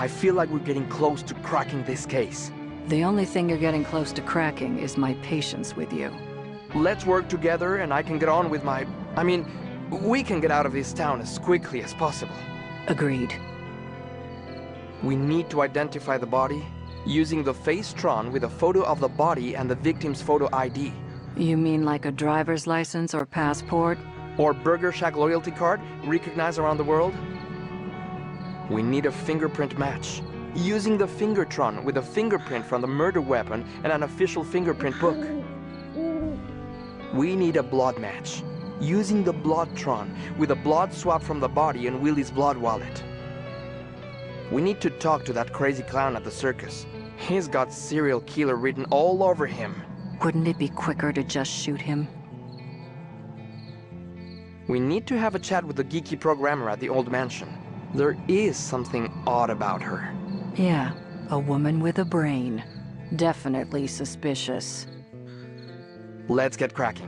I feel like we're getting close to cracking this case. The only thing you're getting close to cracking is my patience with you. Let's work together and I can get on with my... we can get out of this town as quickly as possible. Agreed. We need to identify the body using the Facetron with a photo of the body and the victim's photo ID. You mean like a driver's license or passport? Or Burger Shack loyalty card recognized around the world? We need a fingerprint match using the Fingertron with a fingerprint from the murder weapon and an official fingerprint book. We need a blood match using the Bloodtron with a blood swab from the body and Willie's blood wallet. We need to talk to that crazy clown at the circus. He's got serial killer written all over him. Wouldn't it be quicker to just shoot him? We need to have a chat with the geeky programmer at the old mansion. There is something odd about her. Yeah, a woman with a brain. Definitely suspicious. Let's get cracking.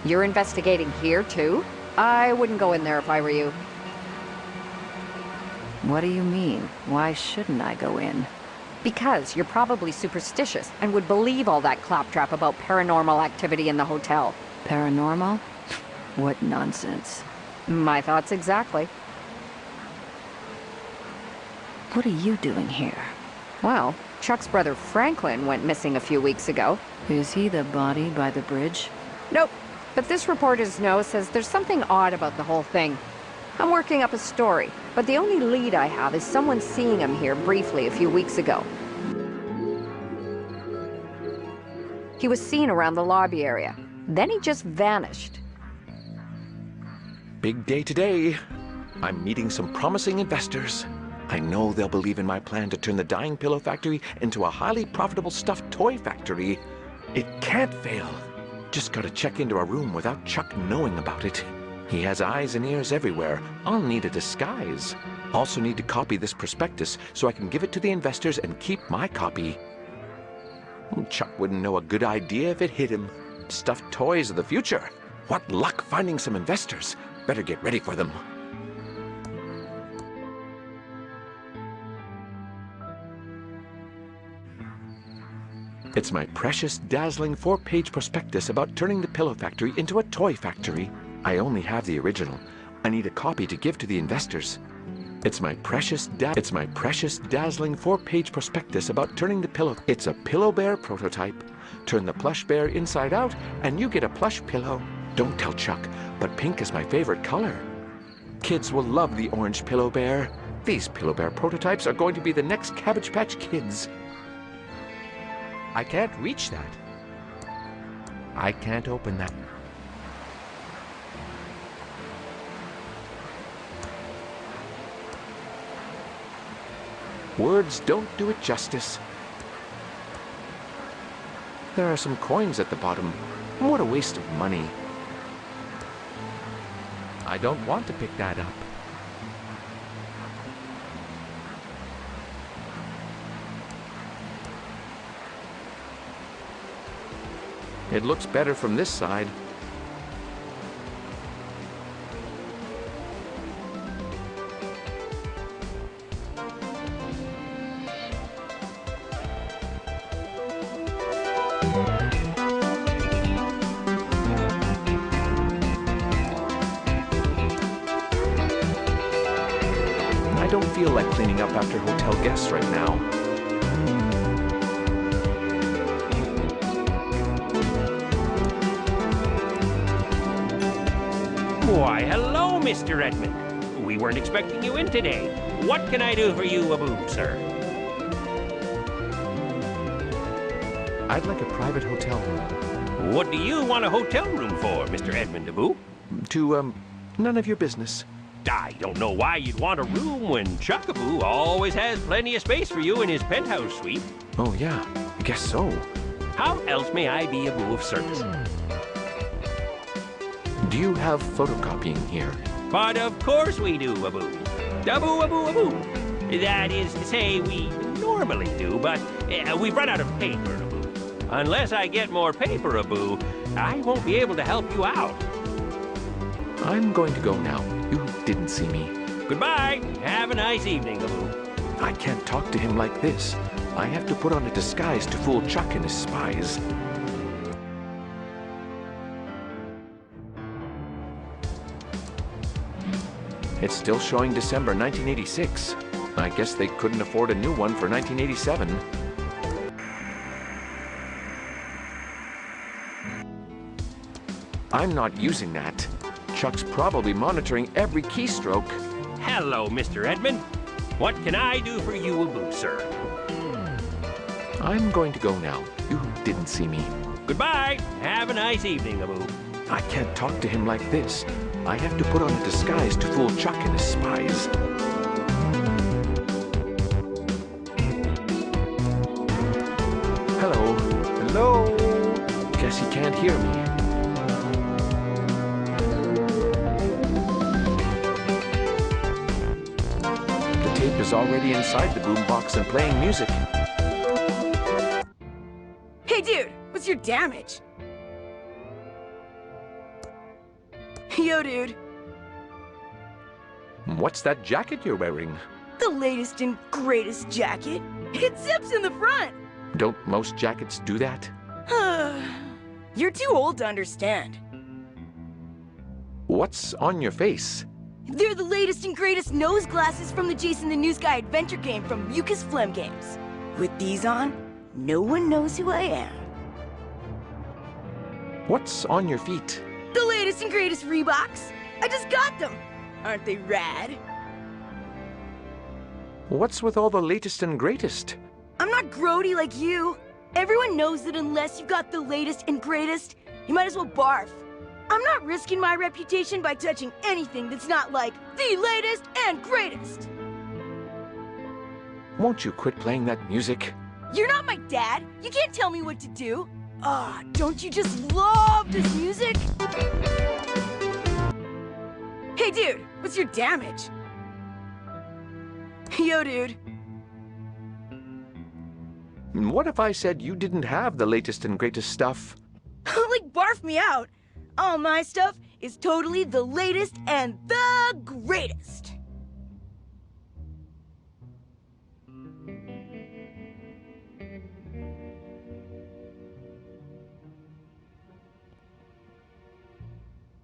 You're investigating here, too? I wouldn't go in there if I were you. What do you mean? Why shouldn't I go in? Because you're probably superstitious and would believe all that claptrap about paranormal activity in the hotel. Paranormal? What nonsense. My thoughts exactly. What are you doing here? Well, Chuck's brother Franklin went missing a few weeks ago. Is he the body by the bridge? Nope. But this reporter's note says there's something odd about the whole thing. I'm working up a story, but the only lead I have is someone seeing him here briefly a few weeks ago. He was seen around the lobby area. Then he just vanished. Big day today. I'm meeting some promising investors. I know they'll believe in my plan to turn the dying pillow factory into a highly profitable stuffed toy factory. It can't fail. Just gotta check into a room without Chuck knowing about it. He has eyes and ears everywhere. I'll need a disguise. Also need to copy this prospectus so I can give it to the investors and keep my copy. Chuck wouldn't know a good idea if it hit him. Stuffed toys of the future. What luck finding some investors. Better get ready for them. It's my precious, dazzling 4-page prospectus about turning the pillow factory into a toy factory. I only have the original. I need a copy to give to the investors. It's my precious, dazzling 4-page prospectus about turning the pillow... It's a pillow bear prototype. Turn the plush bear inside out, and you get a plush pillow. Don't tell Chuck, but pink is my favorite color. Kids will love the orange pillow bear. These pillow bear prototypes are going to be the next Cabbage Patch Kids. I can't reach that. I can't open that. Words don't do it justice. There are some coins at the bottom. What a waste of money. I don't want to pick that up. It looks better from this side. I don't feel like cleaning up after hotel guests right now. Why, hello, Mr. Edmund. We weren't expecting you in today. What can I do for you, Aboo, sir? I'd like a private hotel room. What do you want a hotel room for, Mr. Edmund Aboo? None of your business. I don't know why you'd want a room when Chuckaboo always has plenty of space for you in his penthouse suite. Oh, yeah, I guess so. How else may I be a boo of service? Do you have photocopying here? But of course we do, Aboo. Aboo, Aboo, Aboo. That is to say, we normally do, but we've run out of paper, Aboo. Unless I get more paper, Aboo, I won't be able to help you out. I'm going to go now. You didn't see me. Goodbye. Have a nice evening, Aboo. I can't talk to him like this. I have to put on a disguise to fool Chuck and his spies. It's still showing December 1986. I guess they couldn't afford a new one for 1987. I'm not using that. Chuck's probably monitoring every keystroke. Hello, Mr. Edmund. What can I do for you, Aboo, sir? I'm going to go now. You didn't see me. Goodbye. Have a nice evening, Aboo. I can't talk to him like this. I have to put on a disguise to fool Chuck and his spies. Hello. Hello. Guess he can't hear me. The tape is already inside the boombox and playing music. Hey dude, what's your damage? Yo dude, What's that jacket you're wearing? the latest and greatest jacket. It zips in the front. Don't most jackets do that? You're too old to understand. What's on your face? They're the latest and greatest nose glasses from the Jason the News Guy adventure game from Mucus Phlegm Games. With these on, no one knows who I am. What's on your feet? The latest and greatest Reeboks. I just got them. Aren't they rad? What's with all the latest and greatest? I'm not grody like you. Everyone knows that unless you've got the latest and greatest, you might as well barf. I'm not risking my reputation by touching anything that's not like the latest and greatest. Won't you quit playing that music? You're not my dad. You can't tell me what to do. Ah, don't you just love this music? Hey dude, what's your damage? Yo dude. What if I said you didn't have the latest and greatest stuff? Like barf me out. All my stuff is totally the latest and the greatest.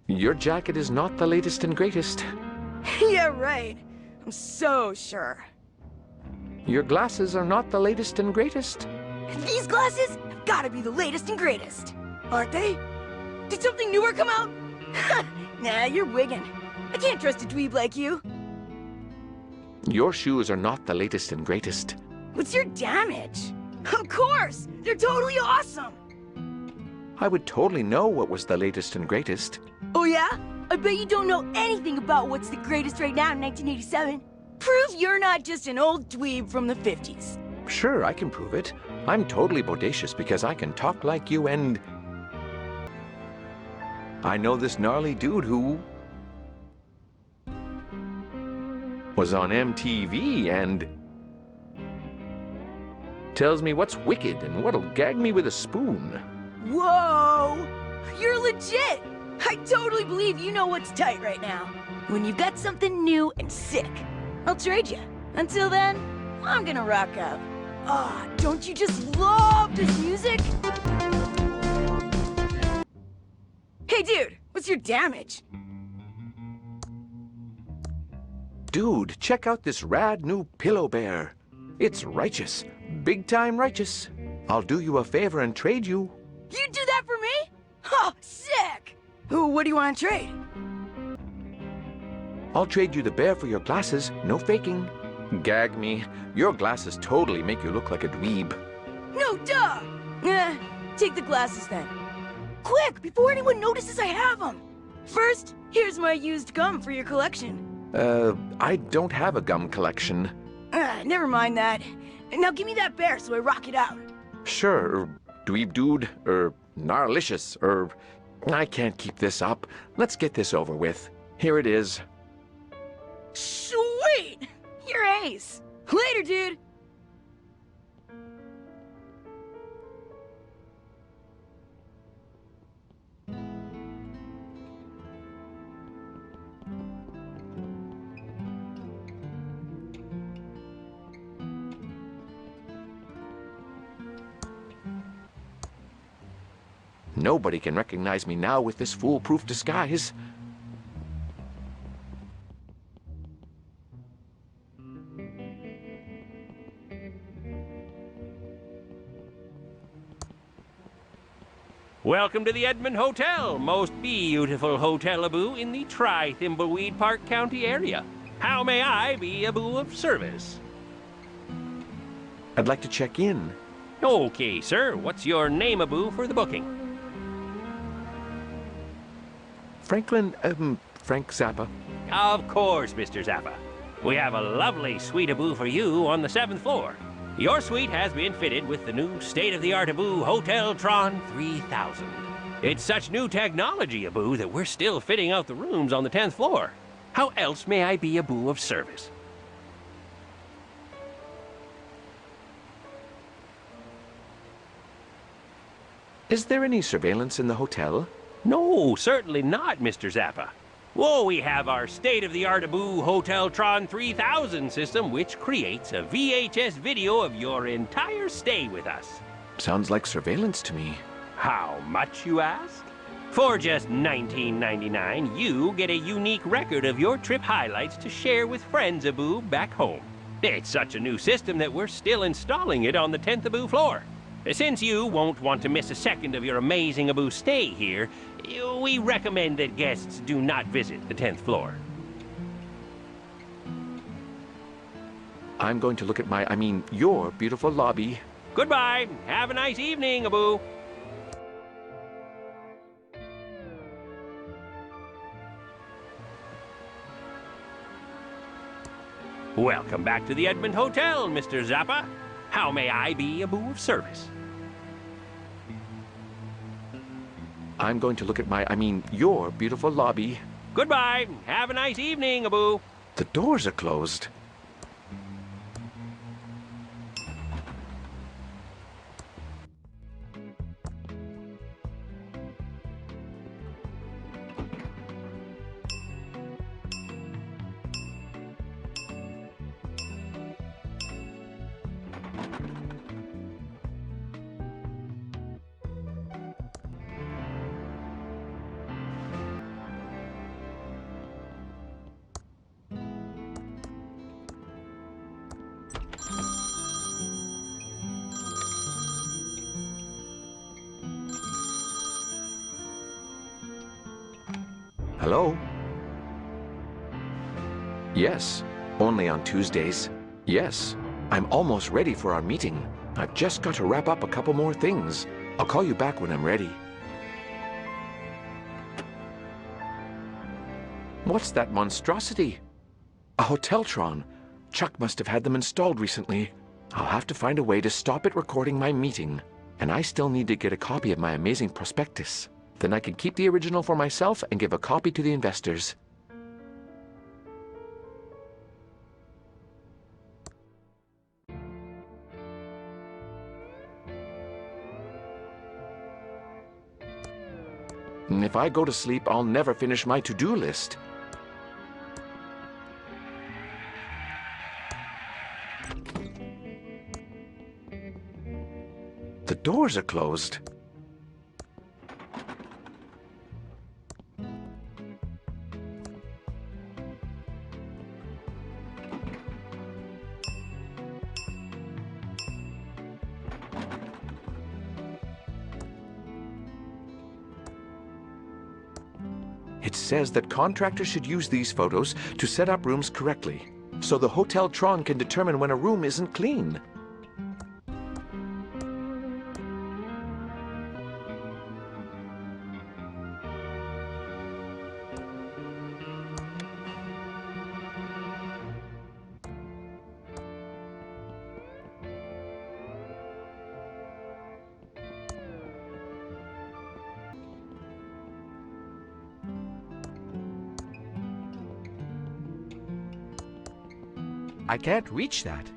Your jacket is not the latest and greatest. Yeah, right. I'm so sure. Your glasses are not the latest and greatest. These glasses have gotta be the latest and greatest. Aren't they? Did something newer come out? Nah, you're wiggin'. I can't trust a dweeb like you. Your shoes are not the latest and greatest. What's your damage? Of course! They're totally awesome! I would totally know what was the latest and greatest. Oh yeah? I bet you don't know anything about what's the greatest right now in 1987. Prove you're not just an old dweeb from the 50s. Sure, I can prove it. I'm totally bodacious because I can talk like you and... I know this gnarly dude who... was on MTV and... tells me what's wicked and what'll gag me with a spoon. Whoa! You're legit! I totally believe you know what's tight right now. When you've got something new and sick, I'll trade you. Until then, I'm gonna rock out. Ah, don't you just love this music? Hey dude, what's your damage? Dude, check out this rad new pillow bear. It's righteous. Big time righteous. I'll do you a favor and trade you. You do that for me? Oh, sick! Ooh, what do you want to trade? I'll trade you the bear for your glasses, no faking. Gag me. Your glasses totally make you look like a dweeb. No, duh! Take the glasses then. Quick, before anyone notices I have them. First, Here's my used gum for your collection. I don't have a gum collection. Never mind that. Now give me that bear so I rock it out. Sure, dweeb dude, gnarlicious, I can't keep this up. Let's get this over with. Here it is. Sweet! You're ace. Later, dude. Nobody can recognize me now with this foolproof disguise. Welcome to the Edmond Hotel, most beautiful hotel Abu in the Thimbleweed Park County area. How may I be Abu of service? I'd like to check in. Okay, sir. What's your name, Abu, for the booking? Frank Zappa. Of course, Mr. Zappa. We have a lovely suite Abu for you on the 7th floor. Your suite has been fitted with the new state-of-the-art Abu Hotel Tron 3000. It's such new technology, Abu, that we're still fitting out the rooms on the 10th floor. How else may I be Abu of service? Is there any surveillance in the hotel? No, certainly not, Mr. Zappa. Whoa, we have our state-of-the-art Abu Hotel Tron 3000 system, which creates a VHS video of your entire stay with us. Sounds like surveillance to me. How much, you ask? For just $19.99, you get a unique record of your trip highlights to share with friends Abu back home. It's such a new system that we're still installing it on the 10th Abu floor. Since you won't want to miss a second of your amazing Abu stay here, we recommend that guests do not visit the 10th floor. I'm going to look at your beautiful lobby. Goodbye. Have a nice evening, Abu. Welcome back to the Edmond Hotel, Mr. Zappa. How may I be Abu of service? I'm going to look at your beautiful lobby. Goodbye. Have a nice evening, Abu. The doors are closed. Hello? Yes, only on Tuesdays. Yes, I'm almost ready for our meeting. I've just got to wrap up a couple more things. I'll call you back when I'm ready. What's that monstrosity? A Hoteltron. Chuck must have had them installed recently. I'll have to find a way to stop it recording my meeting. And I still need to get a copy of my amazing prospectus. Then I can keep the original for myself and give a copy to the investors. If I go to sleep, I'll never finish my to-do list. The doors are closed. It says that contractors should use these photos to set up rooms correctly, so the Hoteltron can determine when a room isn't clean. I can't reach that.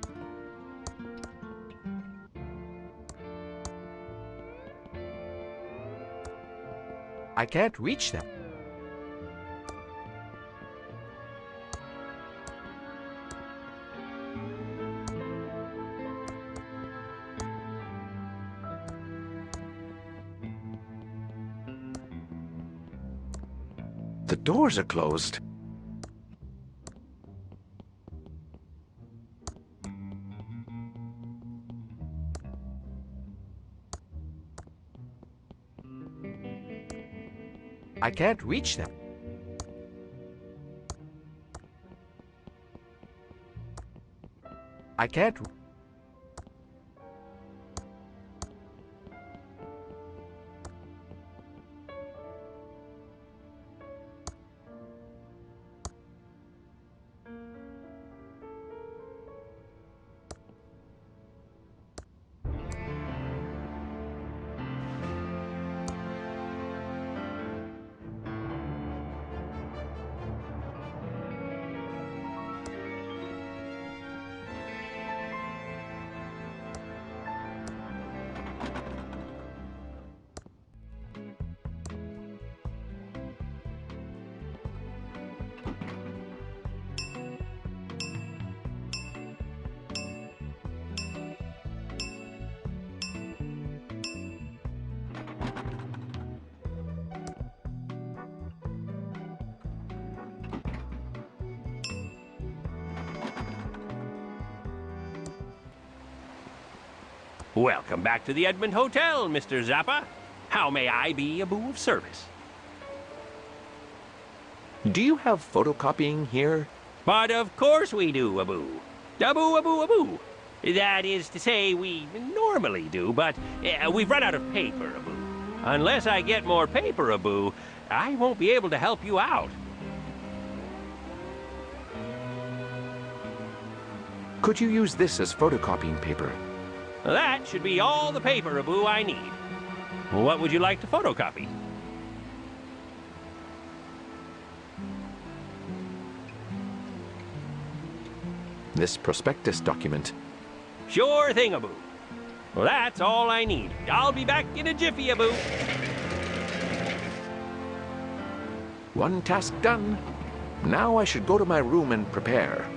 I can't reach that. The doors are closed. I can't reach them. I can't. Welcome back to the Edmund Hotel, Mr. Zappa. How may I be of service? Do you have photocopying here? But of course we do, Abu. Abu. That is to say, we normally do, but we've run out of paper, Abu. Unless I get more paper, Abu, I won't be able to help you out. Could you use this as photocopying paper? That should be all the paper, Abu, I need. What would you like to photocopy? This prospectus document. Sure thing, Abu. Well, that's all I need. I'll be back in a jiffy, Abu. One task done. Now I should go to my room and prepare.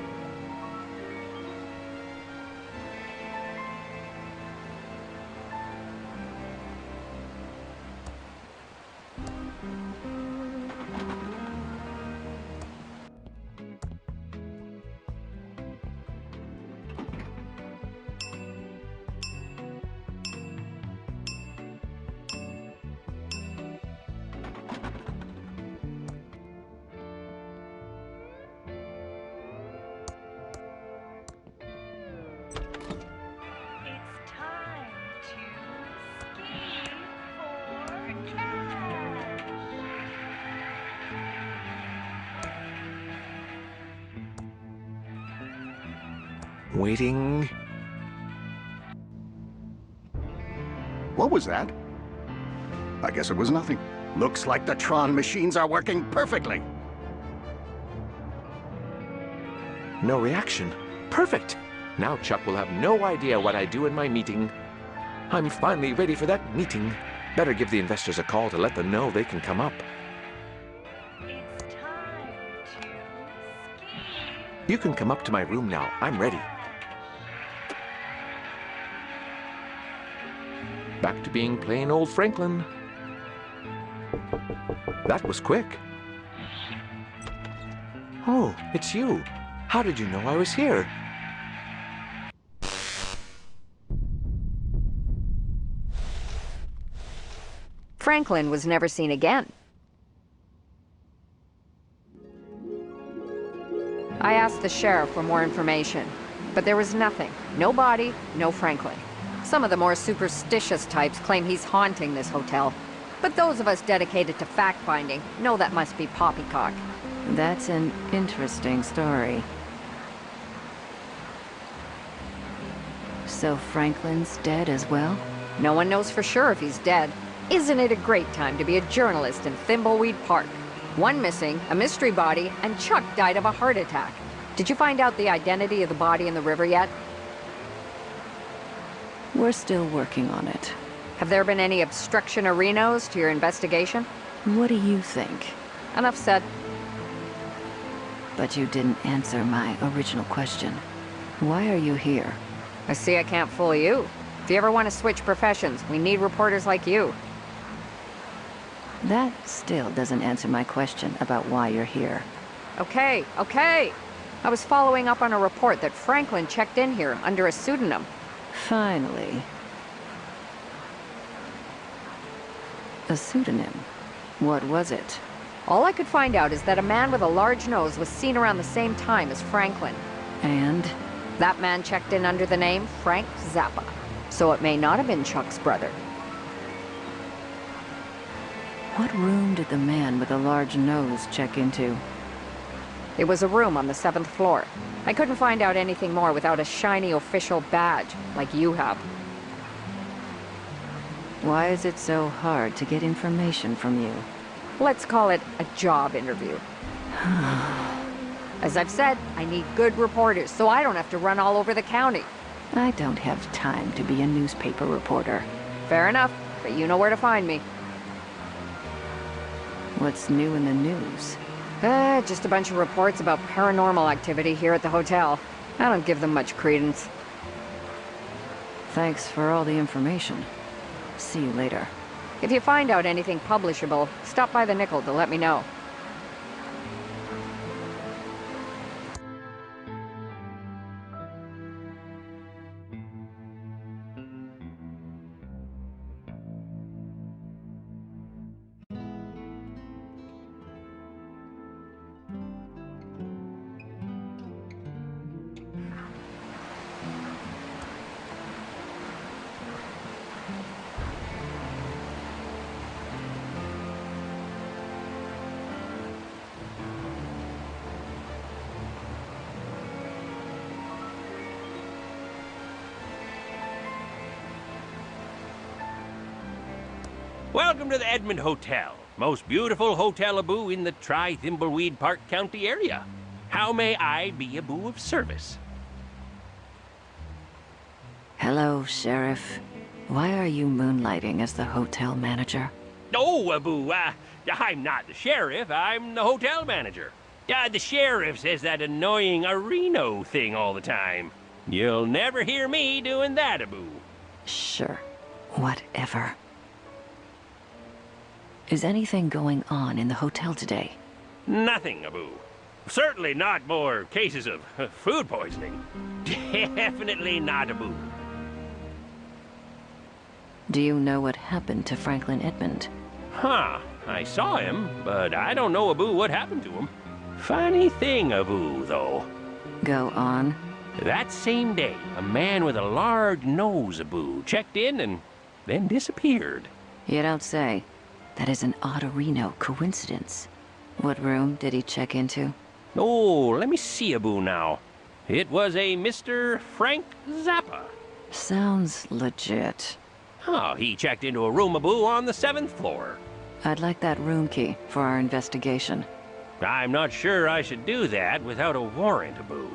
Waiting. What was that? I guess it was nothing. Looks like the Tron machines are working perfectly. No reaction. Perfect. Now Chuck will have no idea what I do in my meeting. I'm finally ready for that meeting. Better give the investors a call to let them know they can come up. It's time to scheme. You can come up to my room now. I'm ready. Back to being plain old Franklin. That was quick. Oh, it's you. How did you know I was here? Franklin was never seen again. I asked the sheriff for more information, but there was nothing. No body, no Franklin. Some of the more superstitious types claim he's haunting this hotel, but those of us dedicated to fact-finding know that must be poppycock. That's an interesting story. So Franklin's dead as well? No one knows for sure if he's dead. Isn't it a great time to be a journalist in Thimbleweed Park? One missing, a mystery body, and Chuck died of a heart attack. Did you find out the identity of the body in the river yet? We're still working on it. Have there been any obstruction or renos to your investigation? What do you think? Enough said. But you didn't answer my original question. Why are you here? I see I can't fool you. If you ever want to switch professions, we need reporters like you. That still doesn't answer my question about why you're here. Okay, okay. I was following up on a report that Franklin checked in here under a pseudonym. Finally. A pseudonym. What was it? All I could find out is that a man with a large nose was seen around the same time as Franklin. And? That man checked in under the name Frank Zappa. So it may not have been Chuck's brother. What room did the man with a large nose check into? It was a room on the 7th floor. I couldn't find out anything more without a shiny official badge, like you have. Why is it so hard to get information from you? Let's call it a job interview. As I've said, I need good reporters, so I don't have to run all over the county. I don't have time to be a newspaper reporter. Fair enough, but you know where to find me. What's new in the news? Just a bunch of reports about paranormal activity here at the hotel. I don't give them much credence. Thanks for all the information. See you later. If you find out anything publishable, stop by the Nickel to let me know. Welcome to the Edmond Hotel. Most beautiful hotel Abu in the Thimbleweed Park County area. How may I be Abu of service? Hello, Sheriff. Why are you moonlighting as the hotel manager? Oh, Abu, I'm not the sheriff, I'm the hotel manager. The sheriff says that annoying Reno thing all the time. You'll never hear me doing that, Abu. Sure. Whatever. Is anything going on in the hotel today? Nothing, Abu. Certainly not more cases of food poisoning. Definitely not, Abu. Do you know what happened to Franklin Edmond? Huh. I saw him, but I don't know, Abu, what happened to him. Funny thing, Abu, though. Go on. That same day, a man with a large nose, Abu, checked in and then disappeared. You don't say. That is an odd-Reno coincidence. What room did he check into? Oh, let me see, Abu, now. It was a Mr. Frank Zappa. Sounds legit. Oh, he checked into a room, Abu, on the 7th floor. I'd like that room key for our investigation. I'm not sure I should do that without a warrant, Abu.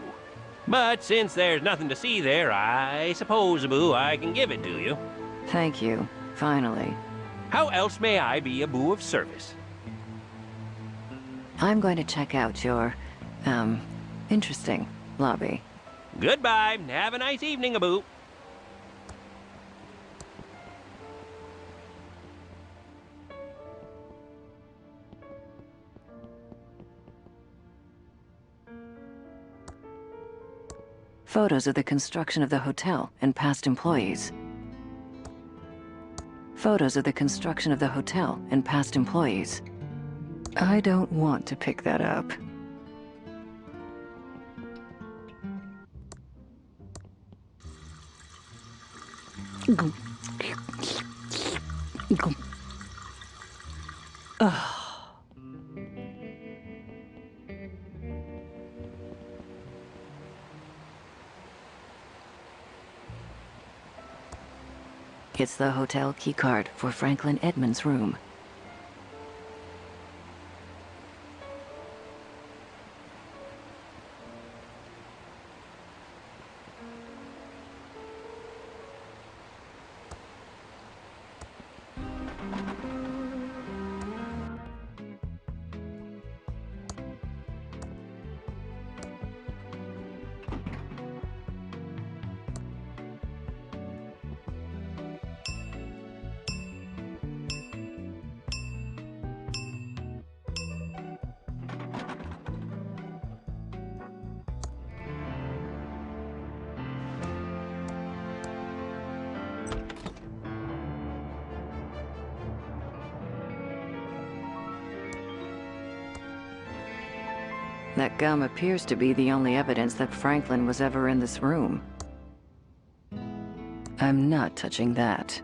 But since there's nothing to see there, I suppose, Abu, I can give it to you. Thank you. Finally. How else may I be Abu of service? I'm going to check out your, interesting lobby. Goodbye. Have a nice evening, Abu. Photos of the construction of the hotel and past employees. Photos of the construction of the hotel and past employees. I don't want to pick that up. It's the hotel keycard for Franklin Edmond's room. That gum appears to be the only evidence that Franklin was ever in this room. I'm not touching that.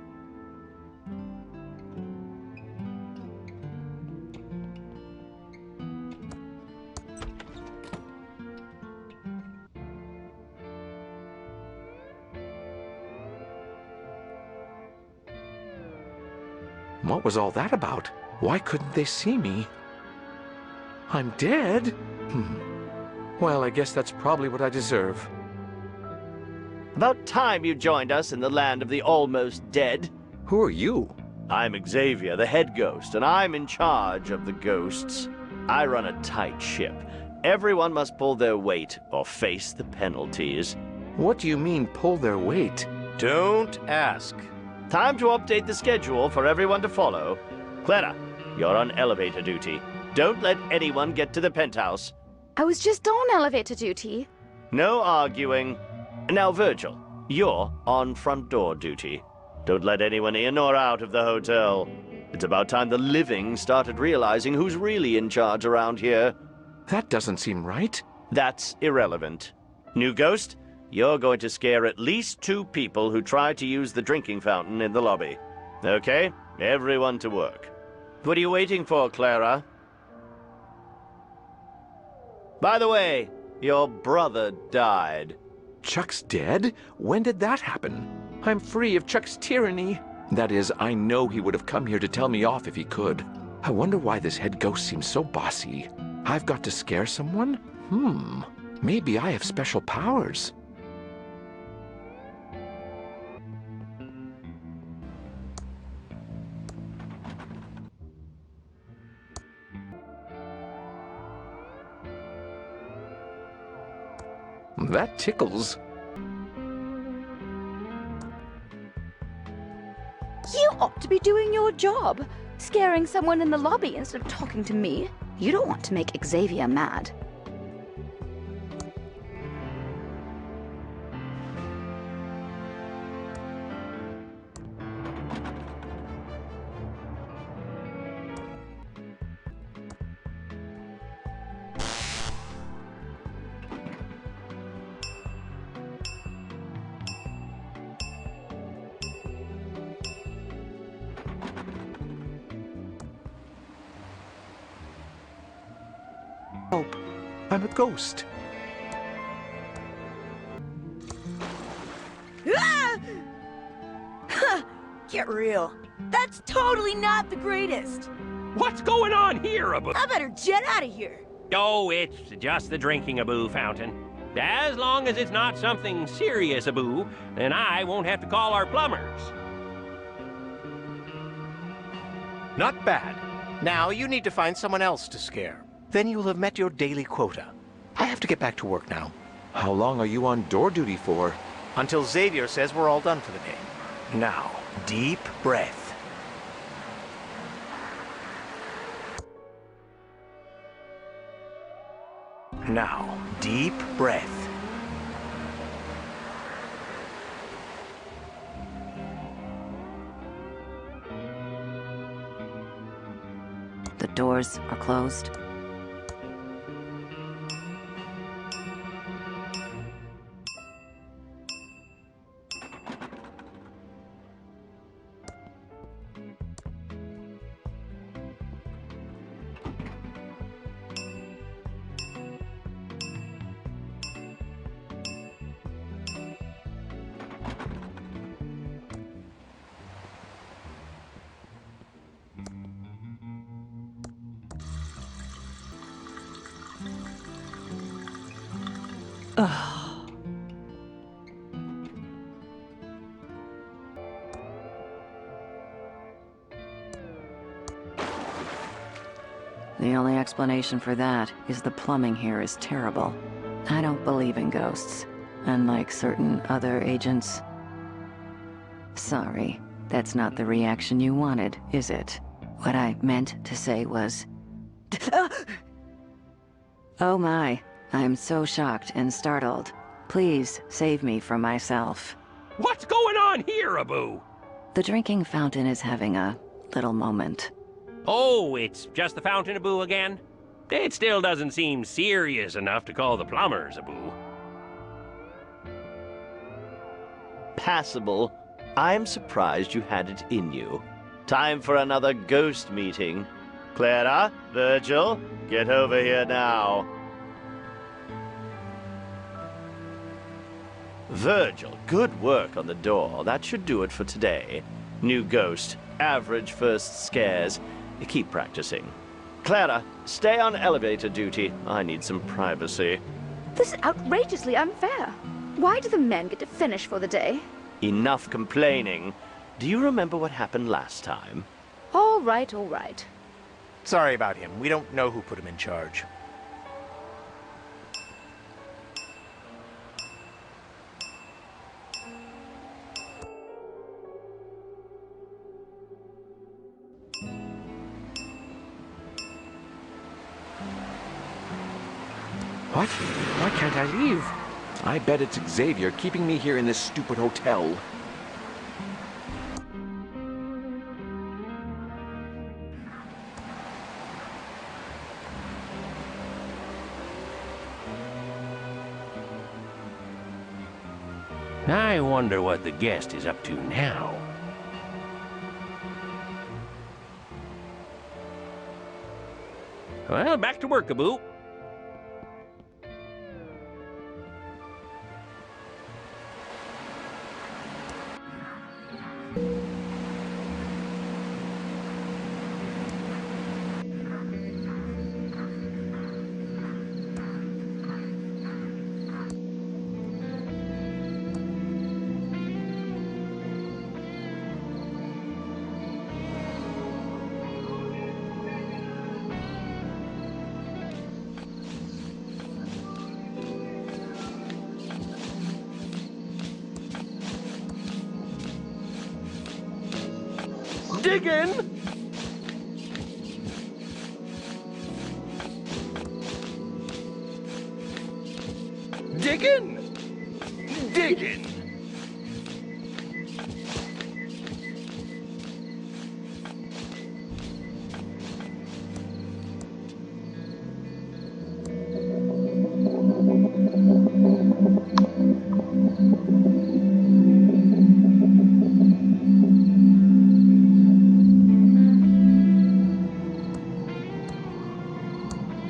What was all that about? Why couldn't they see me? I'm dead? Well, I guess that's probably what I deserve. About time you joined us in the land of the almost dead. Who are you? I'm Xavier, the head ghost, and I'm in charge of the ghosts. I run a tight ship. Everyone must pull their weight or face the penalties. What do you mean, pull their weight? Don't ask. Time to update the schedule for everyone to follow. Clara, you're on elevator duty. Don't let anyone get to the penthouse. I was just on elevator duty. No arguing. Now, Virgil, you're on front door duty. Don't let anyone in or out of the hotel. It's about time the living started realizing who's really in charge around here. That doesn't seem right. That's irrelevant. New ghost, you're going to scare at least 2 people who try to use the drinking fountain in the lobby. Okay? Everyone to work. What are you waiting for, Clara? By the way, your brother died. Chuck's dead? When did that happen? I'm free of Chuck's tyranny. That is, I know he would have come here to tell me off if he could. I wonder why this head ghost seems so bossy. I've got to scare someone? Maybe I have special powers. That tickles. You ought to be doing your job. Scaring someone in the lobby instead of talking to me. You don't want to make Xavier mad. Help! I'm a ghost. Ah! Ha! Get real. That's totally not the greatest. What's going on here, Abu? I better jet out of here. Oh, it's just the drinking Abu fountain. As long as it's not something serious, Abu, then I won't have to call our plumbers. Not bad. Now you need to find someone else to scare. Then you'll have met your daily quota. I have to get back to work now. How long are you on door duty for? Until Xavier says we're all done for the day. Now, deep breath. Now, deep breath. The doors are closed. The only explanation for that is the plumbing here is terrible. I don't believe in ghosts, unlike certain other agents. Sorry, that's not the reaction you wanted, is it? What I meant to say was... Oh my, I'm so shocked and startled. Please save me from myself. What's going on here, Abu? The drinking fountain is having a little moment. Oh, it's just the fountain, Abu, again? It still doesn't seem serious enough to call the plumbers, Abu. Passable. I'm surprised you had it in you. Time for another ghost meeting. Clara, Virgil, get over here now. Virgil, good work on the door. That should do it for today. New ghost, average first scares. Keep practicing. Clara, stay on elevator duty. I need some privacy. This is outrageously unfair. Why do the men get to finish for the day? Enough complaining. Do you remember what happened last time? All right, all right. Sorry about him. We don't know who put him in charge. What? Why can't I leave? I bet it's Xavier keeping me here in this stupid hotel. I wonder what the guest is up to now. Well, back to work, Abu. Diggin'! Diggin'! Diggin'!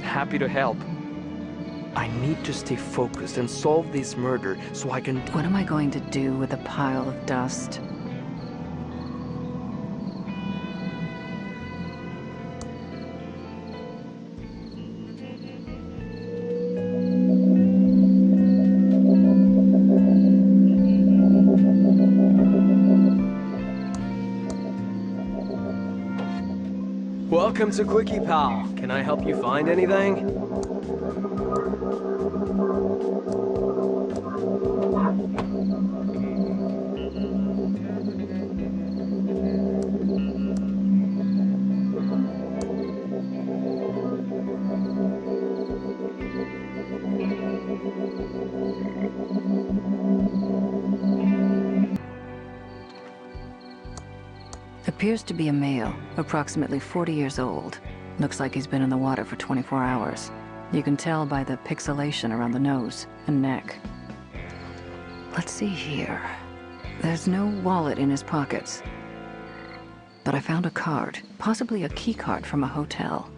Happy to help. I need to stay focused and solve this murder so I can... What am I going to do with a pile of dust? Welcome to Quickie Pal. Can I help you find anything? Appears to be a male, approximately 40 years old. Looks like he's been in the water for 24 hours. You can tell by the pixelation around the nose and neck. Let's see here. There's no wallet in his pockets. But I found a card, possibly a key card from a hotel.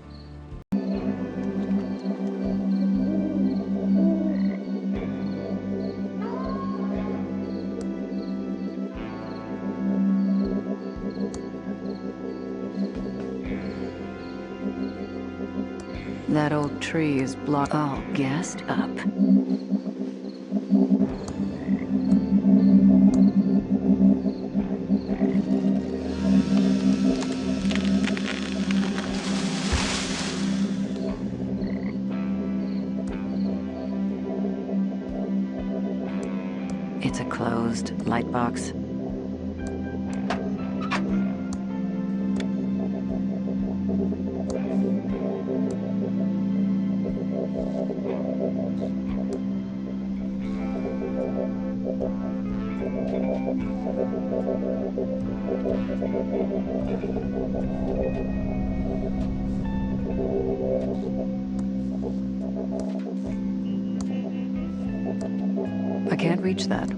That old tree is all gassed up. It's a closed light box. I can't reach that.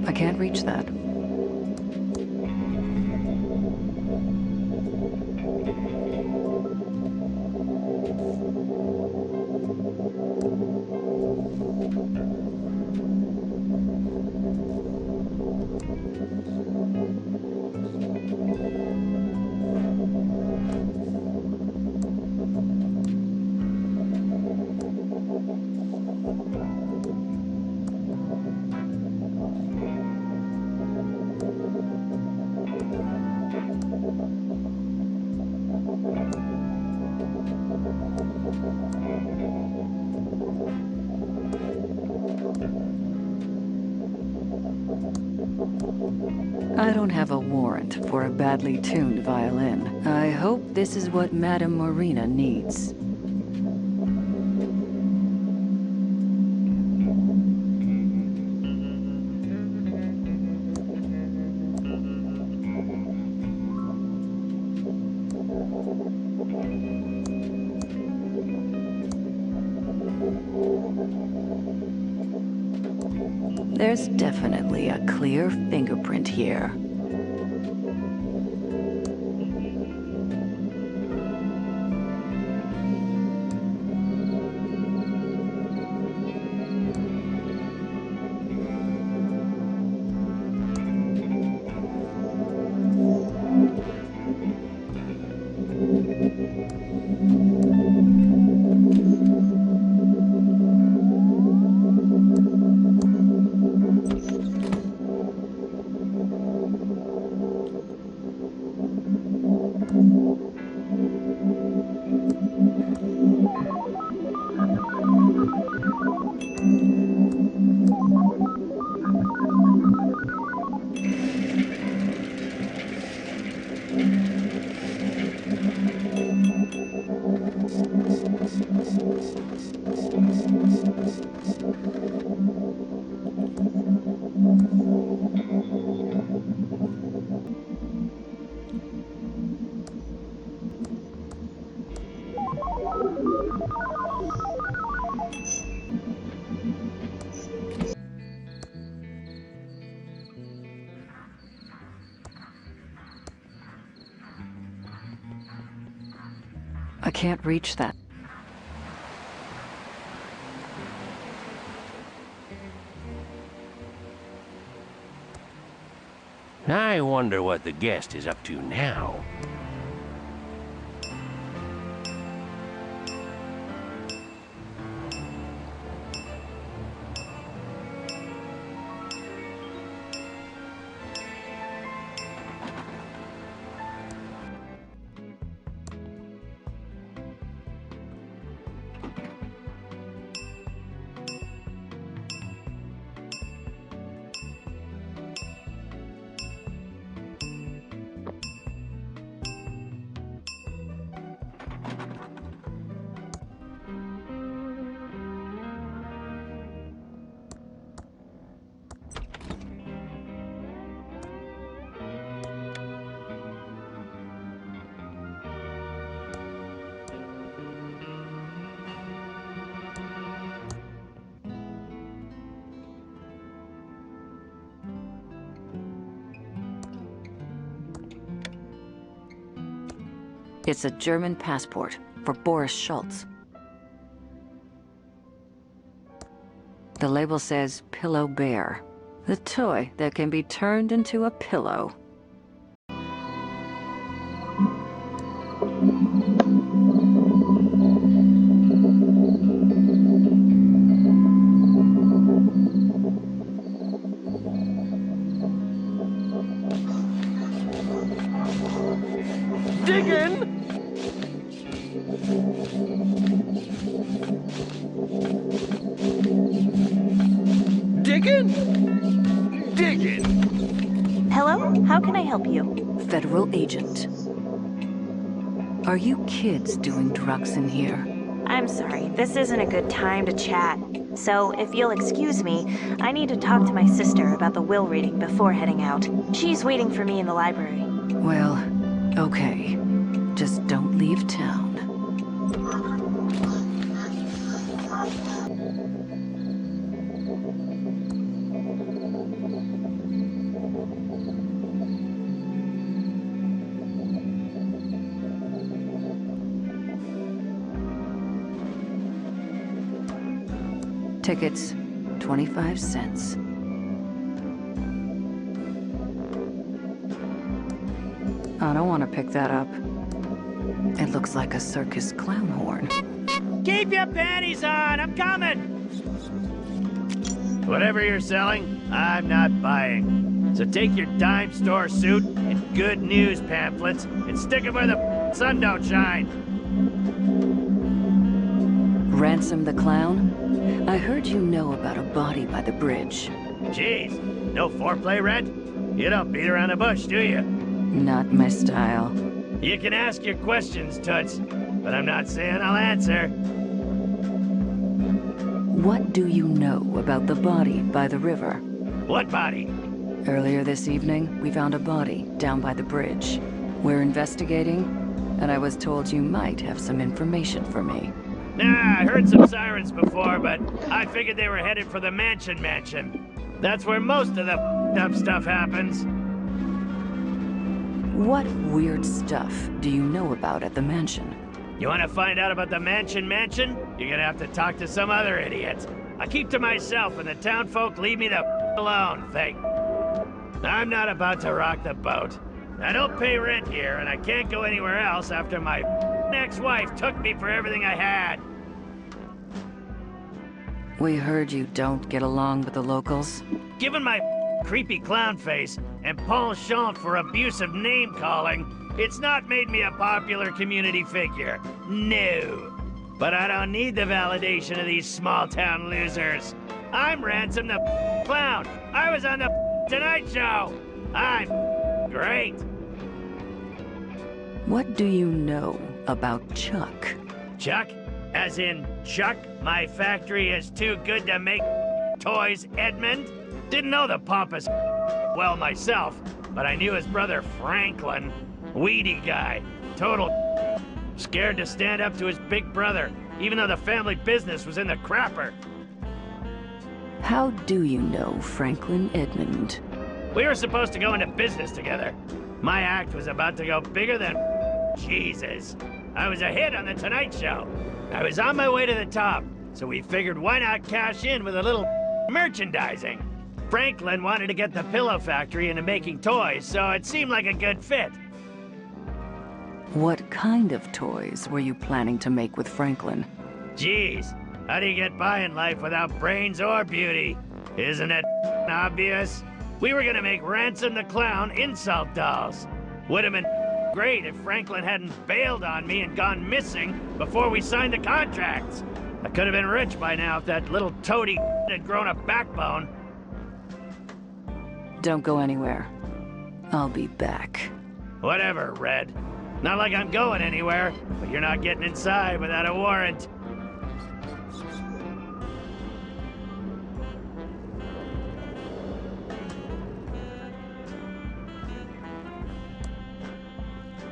I can't reach that. I don't have a warrant for a badly tuned violin. I hope this is what Madame Marina needs. There's definitely a clear fingerprint here. I can't reach that. I wonder what the guest is up to now. It's a German passport for Boris Schultz. The label says Pillow Bear, the toy that can be turned into a pillow. Dig in! Diggin'? Diggin'! Hello? How can I help you? Federal agent. Are you kids doing drugs in here? I'm sorry, this isn't a good time to chat. So, if you'll excuse me, I need to talk to my sister about the will reading before heading out. She's waiting for me in the library. Well, okay. Just don't leave town. Tickets, 25 cents. I don't want to pick that up. It looks like a circus clown horn. Keep your panties on! I'm coming! Whatever you're selling, I'm not buying. So take your dime store suit and good news pamphlets and stick them where the sun don't shine. Ransome the clown? I heard you know about a body by the bridge. Jeez, no foreplay, Red? You don't beat around the bush, do you? Not my style. You can ask your questions, Toots, but I'm not saying I'll answer. What do you know about the body by the river? What body? Earlier this evening, we found a body down by the bridge. We're investigating, and I was told you might have some information for me. Nah, I heard some sirens before, but I figured they were headed for the mansion. That's where most of the up stuff happens. What weird stuff do you know about at the mansion? You want to find out about the mansion? You're gonna have to talk to some other idiot. I keep to myself, and the town folk leave me the alone, I'm not about to rock the boat. I don't pay rent here, and I can't go anywhere else after my ex-wife took me for everything I had. We heard you don't get along with the locals. Given my creepy clown face and penchant for abusive name-calling, it's not made me a popular community figure. No. But I don't need the validation of these small-town losers. I'm Ransome the clown. I was on the Tonight Show. I'm great. What do you know about Chuck? Chuck? As in, Chuck, my factory is too good to make toys, Edmund? Didn't know the pompous well myself, but I knew his brother Franklin. Weedy guy. Total scared to stand up to his big brother, even though the family business was in the crapper. How do you know Franklin Edmund? We were supposed to go into business together. My act was about to go bigger than Jesus. I was a hit on the Tonight Show. I was on my way to the top, so we figured why not cash in with a little merchandising. Franklin wanted to get the pillow factory into making toys, so it seemed like a good fit. What kind of toys were you planning to make with Franklin? Jeez, how do you get by in life without brains or beauty? Isn't it obvious? We were gonna make Ransome the Clown insult dolls. Would have been great if Franklin hadn't bailed on me and gone missing before we signed the contracts. I could have been rich by now if that little toady had grown a backbone. Don't go anywhere. I'll be back. Whatever, Red. Not like I'm going anywhere, but you're not getting inside without a warrant.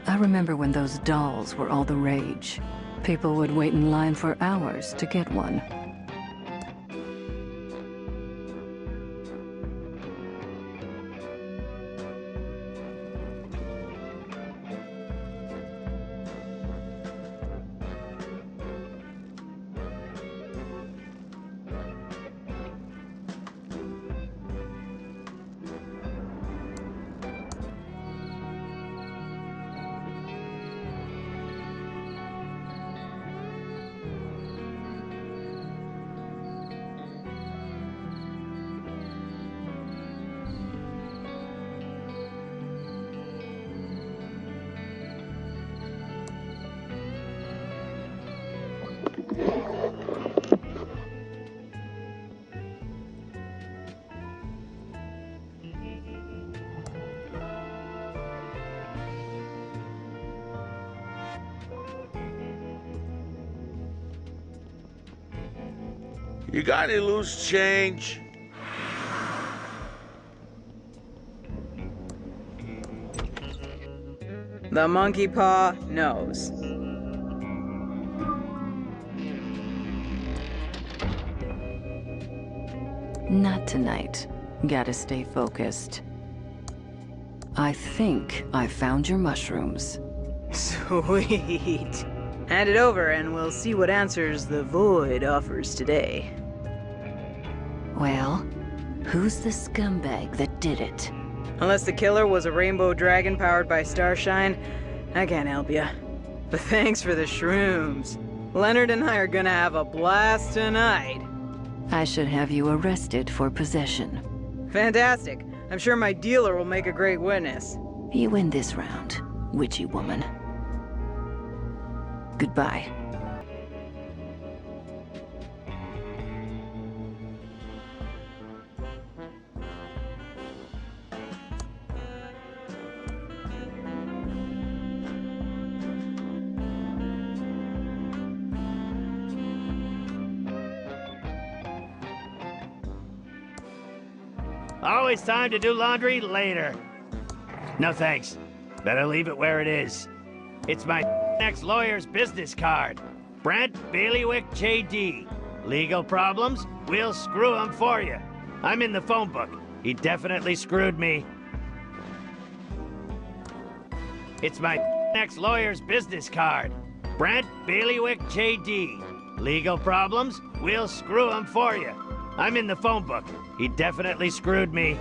I remember when those dolls were all the rage. People would wait in line for hours to get one. You got any loose change? The monkey paw knows. Not tonight. Gotta stay focused. I think I found your mushrooms. Sweet. Hand it over and we'll see what answers the void offers today. Well, who's the scumbag that did it? Unless the killer was a rainbow dragon powered by starshine, I can't help ya. But thanks for the shrooms. Leonard and I are gonna have a blast tonight. I should have you arrested for possession. Fantastic. I'm sure my dealer will make a great witness. You win this round, witchy woman. Goodbye. Always time to do laundry later. No thanks. Better leave it where it is. It's my ex-lawyer's business card. Brent Bailiwick J.D. Legal problems? We'll screw him for you. I'm in the phone book. He definitely screwed me. It's my ex-lawyer's business card. Brent Bailiwick J.D. Legal problems? We'll screw him for you. I'm in the phone book. He definitely screwed me.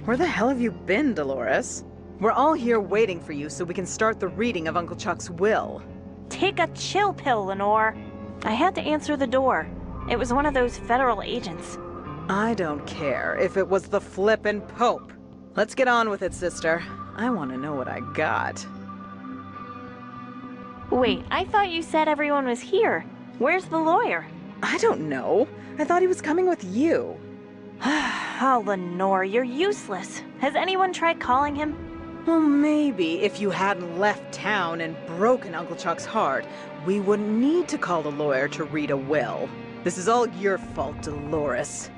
Where the hell have you been, Dolores? We're all here waiting for you so we can start the reading of Uncle Chuck's will. Take a chill pill, Lenore. I had to answer the door. It was one of those federal agents. I don't care if it was the flippin' Pope. Let's get on with it, sister. I want to know what I got. Wait, I thought you said everyone was here. Where's the lawyer? I don't know. I thought he was coming with you. Oh, Lenore, you're useless. Has anyone tried calling him? Well, maybe if you hadn't left town and broken Uncle Chuck's heart, we wouldn't need to call the lawyer to read a will. This is all your fault, Dolores.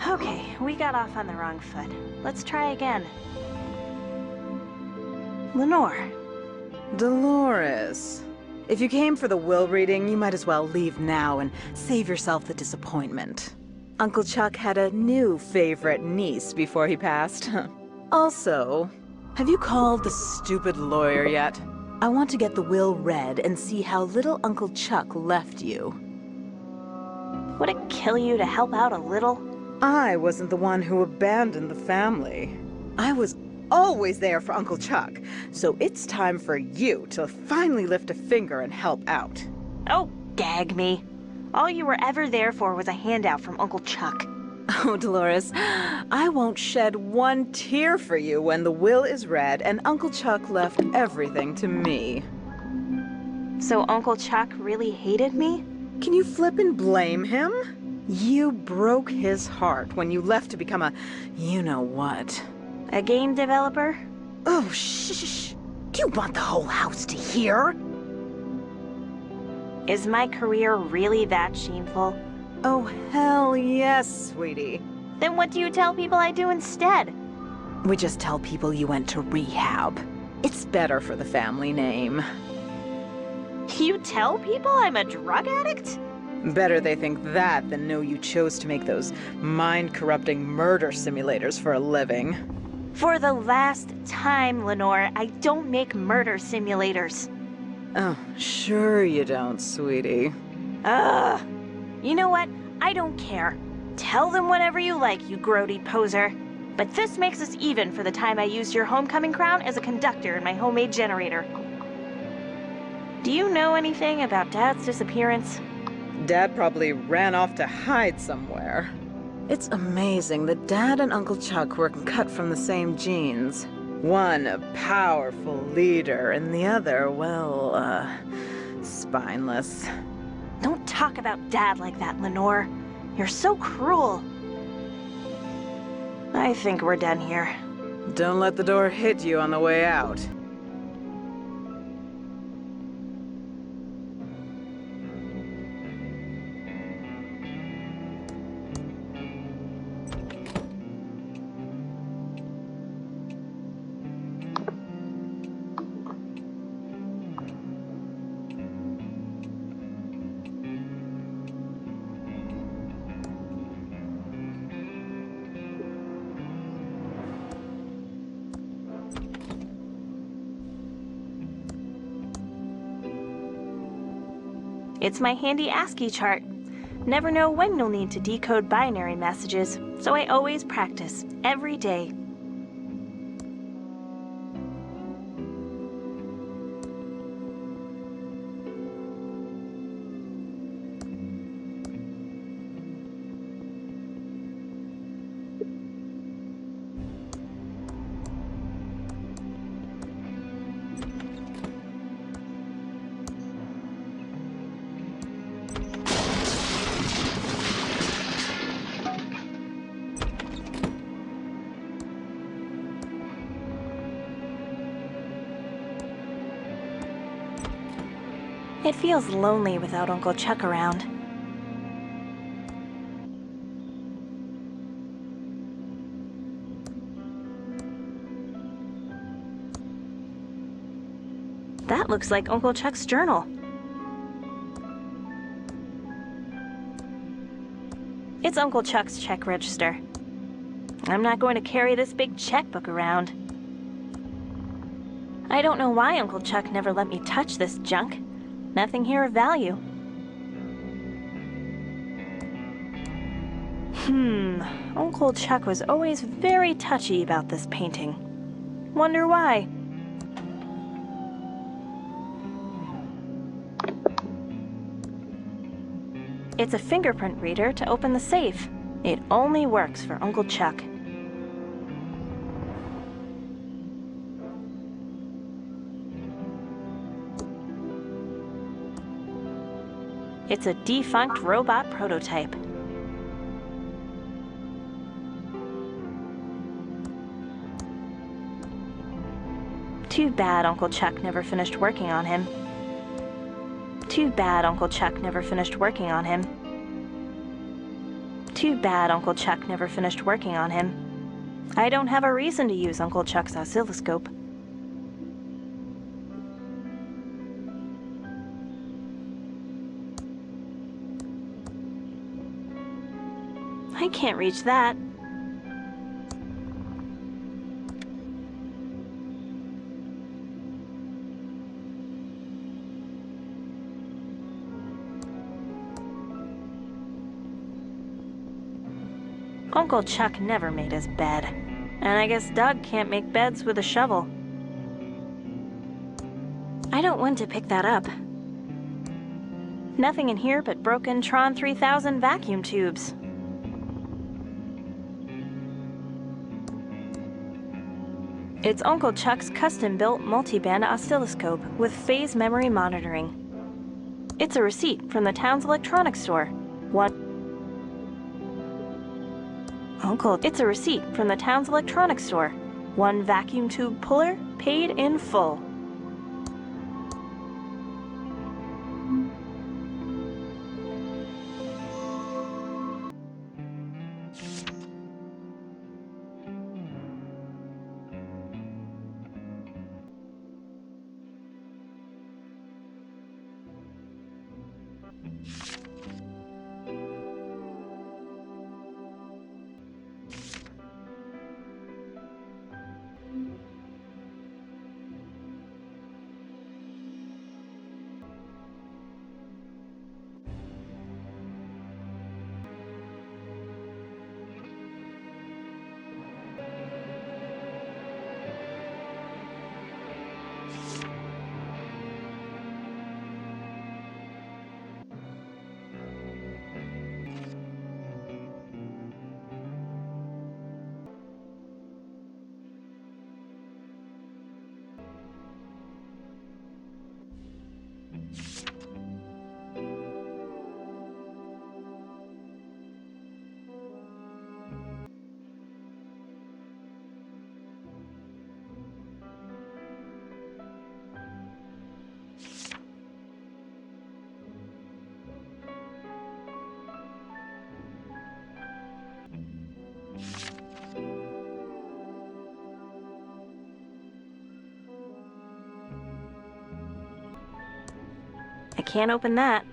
Okay, we got off on the wrong foot. Let's try again. Lenore. Dolores. If you came for the will reading, you might as well leave now and save yourself the disappointment. Uncle Chuck had a new favorite niece before he passed. Also, have you called the stupid lawyer yet? I want to get the will read and see how little Uncle Chuck left you. Would it kill you to help out a little? I wasn't the one who abandoned the family. I was always there for Uncle Chuck, so it's time for you to finally lift a finger and help out. Oh, gag me. All you were ever there for was a handout from Uncle Chuck. Oh, Dolores, I won't shed one tear for you when the will is read and Uncle Chuck left everything to me. So Uncle Chuck really hated me? Can you flip and blame him? You broke his heart when you left to become a you-know-what. A game developer? Oh, shh. Do you want the whole house to hear? Is my career really that shameful? Oh, hell yes, sweetie. Then what do you tell people I do instead? We just tell people you went to rehab. It's better for the family name. You tell people I'm a drug addict? Better they think that than know you chose to make those mind-corrupting murder simulators for a living. For the last time, Lenore, I don't make murder simulators. Oh, sure you don't, sweetie. Ugh. You know what? I don't care. Tell them whatever you like, you grody poser. But this makes us even for the time I used your homecoming crown as a conductor in my homemade generator. Do you know anything about Dad's disappearance? Dad probably ran off to hide somewhere. It's amazing that Dad and Uncle Chuck were cut from the same genes. One a powerful leader, and the other, well, spineless. Don't talk about Dad like that, Lenore. You're so cruel. I think we're done here. Don't let the door hit you on the way out. It's my handy ASCII chart. Never know when you'll need to decode binary messages, so I always practice, every day. It feels lonely without Uncle Chuck around. That looks like Uncle Chuck's journal. It's Uncle Chuck's check register. I'm not going to carry this big checkbook around. I don't know why Uncle Chuck never let me touch this junk. Nothing here of value. Uncle Chuck was always very touchy about this painting. Wonder why? It's a fingerprint reader to open the safe. It only works for Uncle Chuck. It's a defunct robot prototype. Too bad Uncle Chuck never finished working on him. Too bad Uncle Chuck never finished working on him. Too bad Uncle Chuck never finished working on him. I don't have a reason to use Uncle Chuck's oscilloscope. I can't reach that. Uncle Chuck never made his bed. And I guess Doug can't make beds with a shovel. I don't want to pick that up. Nothing in here but broken Tron 3000 vacuum tubes. It's Uncle Chuck's custom-built multi-band oscilloscope with phase memory monitoring. It's a receipt from the town's electronics store. It's a receipt from the town's electronics store. One vacuum tube puller, paid in full. can't open that.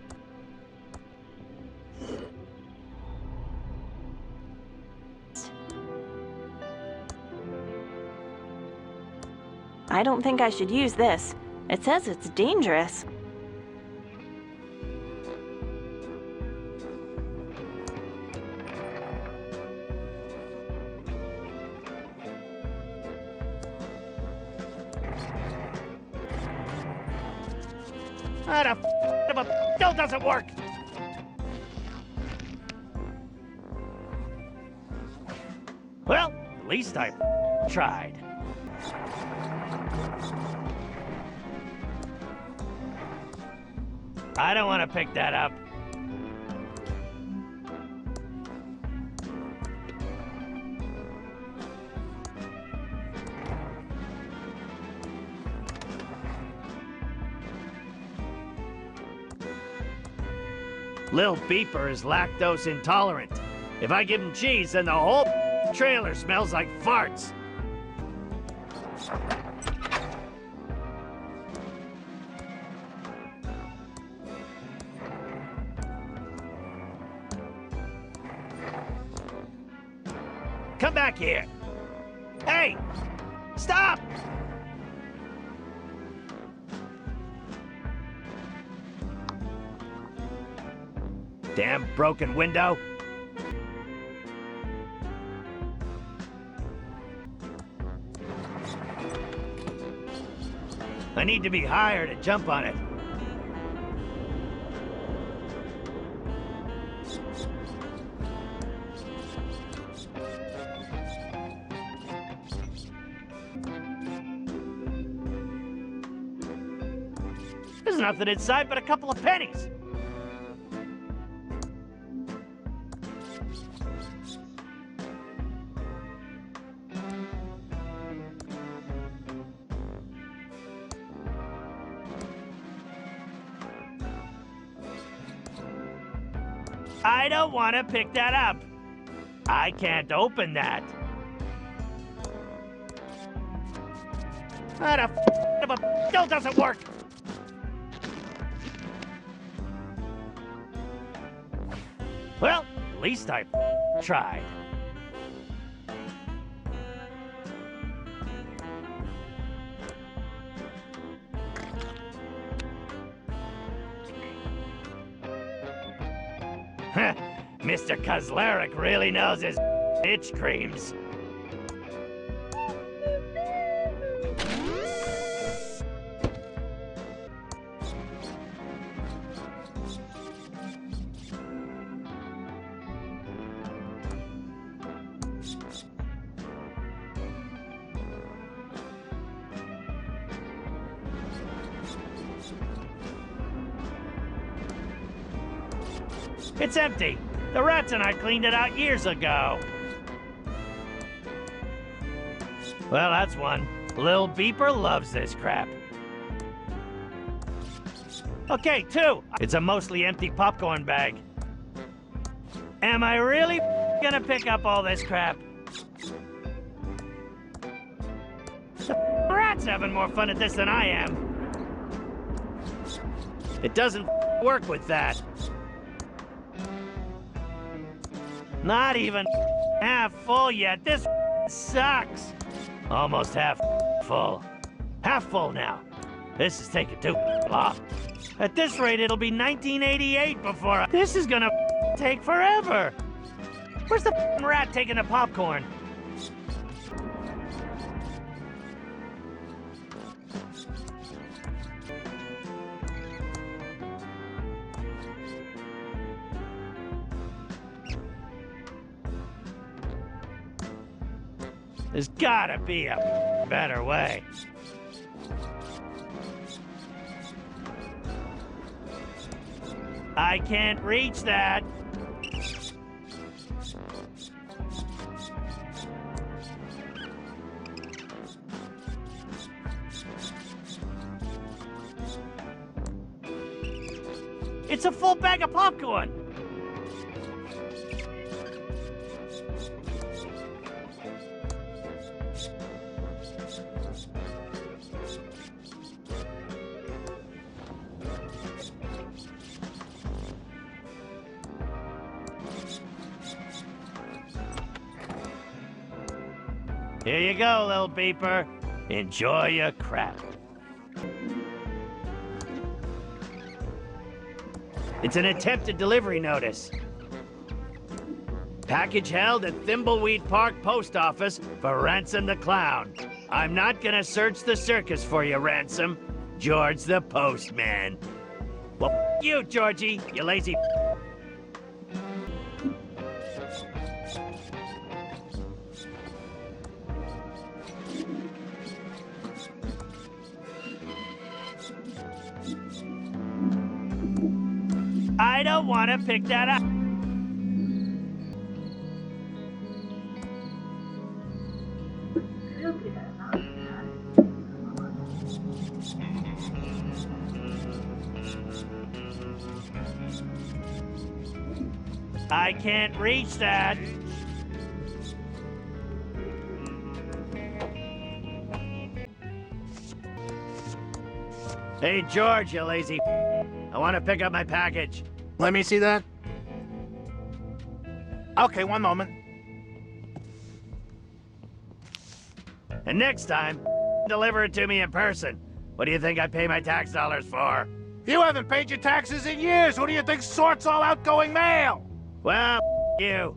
I don't think I should use this. It says it's dangerous. That still doesn't work. Well, at least I tried. I don't want to pick that up. Lil Beeper is lactose intolerant. If I give him cheese, then the whole trailer smells like farts. Come back here. Hey! Stop! Damn broken window. I need to be higher to jump on it. There's nothing inside but a couple of pennies. I don't want to pick that up. I can't open that. That still doesn't work. Well, at least I tried. Mr. Kozleric really knows his itch creams. It's empty. The rats and I cleaned it out years ago. Well, that's one. Lil Beeper loves this crap. Okay, two. It's a mostly empty popcorn bag. Am I really gonna pick up all this crap? The rat's having more fun at this than I am. It doesn't work with that. Not even half full yet. This sucks. Almost half full. Half full now. This is taking too long. At this rate, it'll be 1988 before This is gonna take forever. Where's the rat taking the popcorn? There's gotta be a better way. I can't reach that. It's a full bag of popcorn. Here you go, little beeper. Enjoy your crap. It's an attempted delivery notice. Package held at Thimbleweed Park Post Office for Ransome the Clown. I'm not gonna search the circus for you, Ransome. George the Postman. Well, f you, Georgie, you lazy. I don't want to pick that up. I can't reach that. Hey, George, you lazy. I want to pick up my package. Let me see that. Okay, one moment. And next time, deliver it to me in person. What do you think I pay my tax dollars for? You haven't paid your taxes in years. Who do you think sorts all outgoing mail? Well, you.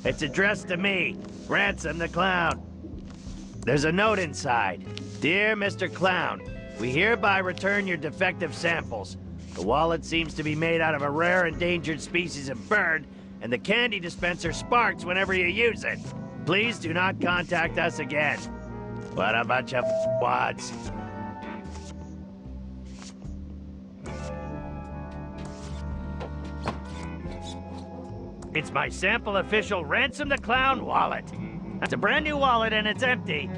It's addressed to me, Ransome the Clown. There's a note inside. Dear Mr. Clown, we hereby return your defective samples. The wallet seems to be made out of a rare endangered species of bird, and the candy dispenser sparks whenever you use it. Please do not contact us again. What a bunch of wads. It's my sample official Ransome the Clown wallet. That's a brand new wallet and it's empty.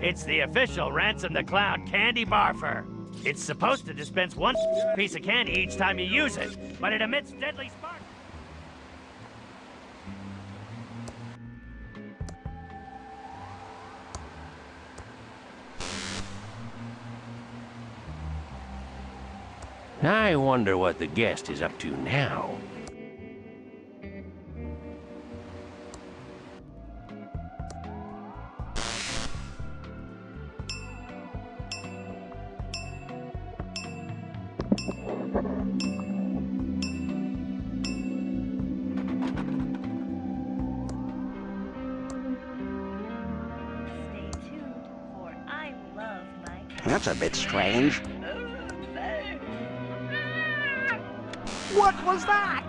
It's the official Ransome the Clown candy barfer. It's supposed to dispense one piece of candy each time you use it, but it emits deadly sparks. I wonder what the guest is up to now. That's a bit strange. What was that?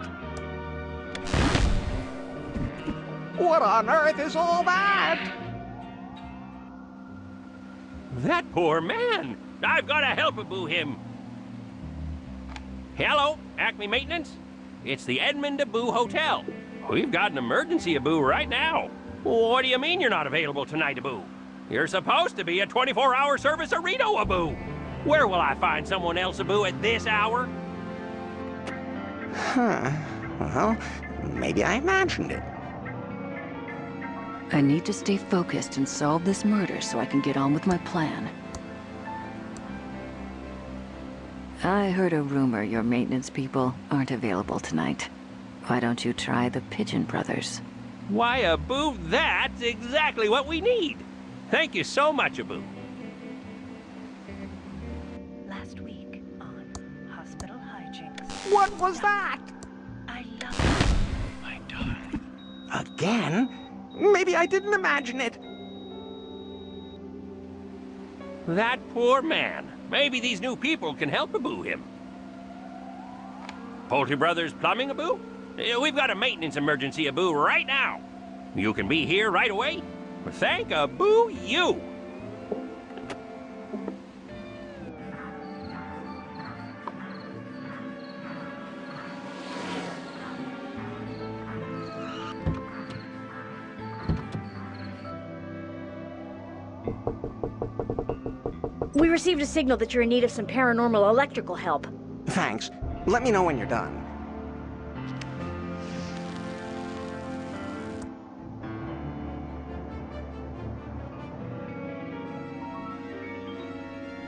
What on earth is all that? That poor man! I've got to help Abu him. Hello, Acme Maintenance? It's the Edmund Abu Hotel. We've got an emergency, Abu, right now. What do you mean you're not available tonight, Abu? You're supposed to be a 24-hour service Arito, Abu. Where will I find someone else, Abu, at this hour? Huh. Well, maybe I imagined it. I need to stay focused and solve this murder so I can get on with my plan. I heard a rumor your maintenance people aren't available tonight. Why don't you try the Pigeon Brothers? Why, Abu, that's exactly what we need. Thank you so much, Abu. Last week on Hospital Hijinks. What was that? I love My darling. Again? Maybe I didn't imagine it. That poor man. Maybe these new people can help Abu him. Poultry Brothers Plumbing, Abu? We've got a maintenance emergency, Abu, right now. You can be here right away? Thank Abu you. We received a signal that you're in need of some paranormal electrical help. Thanks. Let me know when you're done.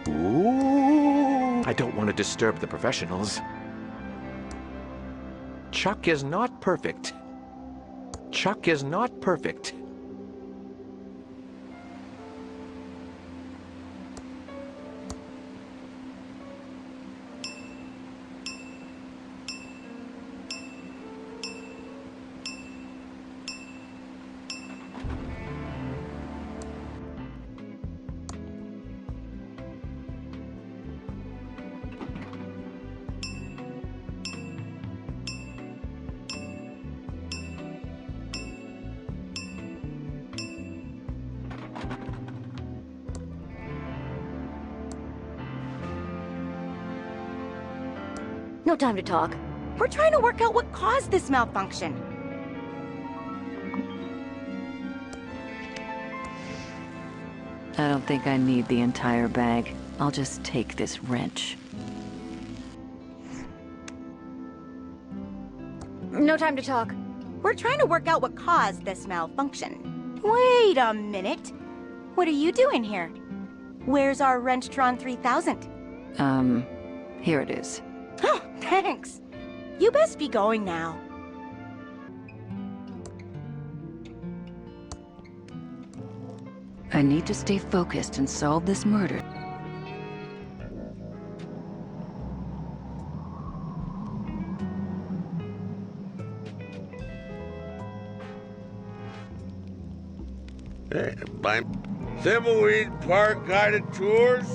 Ooh, I don't want to disturb the professionals. Chuck is not perfect. Chuck is not perfect. No time to talk. We're trying to work out what caused this malfunction. I don't think I need the entire bag. I'll just take this wrench. No time to talk. We're trying to work out what caused this malfunction. Wait a minute. What are you doing here? Where's our Wrenchtron 3000? Here it is. Oh, thanks. You best be going now. I need to stay focused and solve this murder. Hey, by Thimbleweed Park guided tours?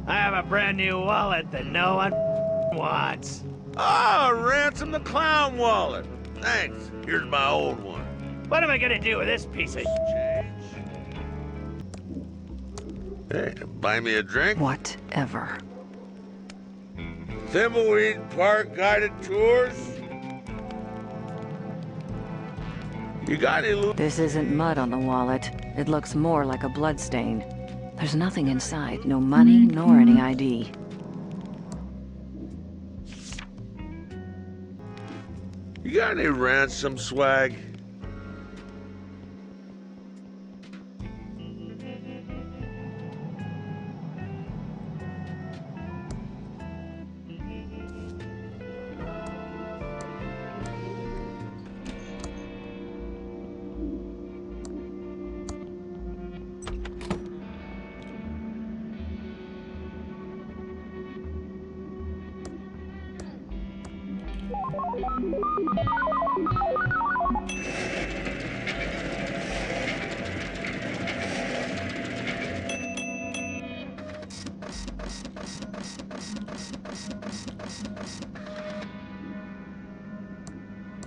I have a brand new wallet that no one wants. Ah, Ransome the clown wallet. Thanks. Here's my old one. What am I gonna do with this piece of change? Hey, buy me a drink? Whatever. Thimbleweed Park guided tours? You got any loot? This isn't mud on the wallet. It looks more like a blood stain. There's nothing inside, no money nor any ID. You got any Ransome swag?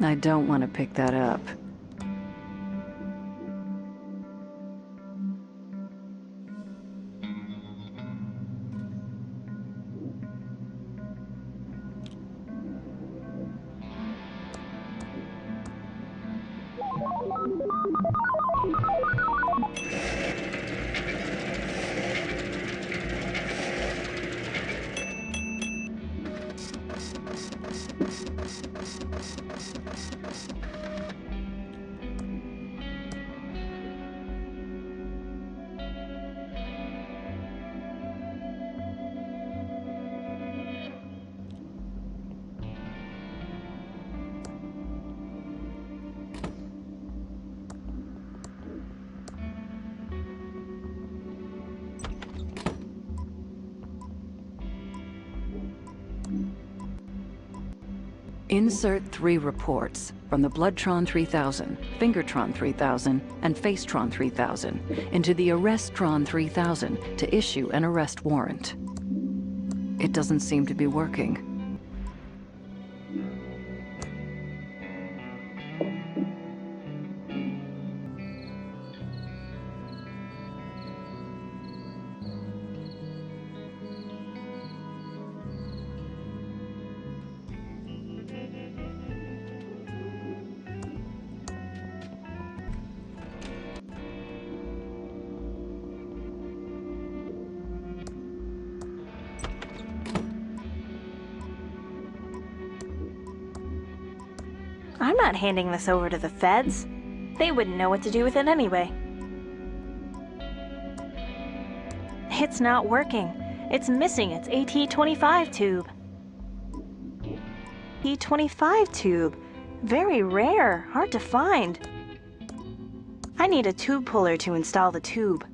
I don't want to pick that up. Insert 3 reports from the Bloodtron 3000, Fingertron 3000, and Facetron 3000 into the Arresttron 3000 to issue an arrest warrant. It doesn't seem to be working. I'm not handing this over to the feds. They wouldn't know what to do with it anyway. It's not working. It's missing its AT25 tube. AT25 tube. Very rare, hard to find. I need a tube puller to install the tube.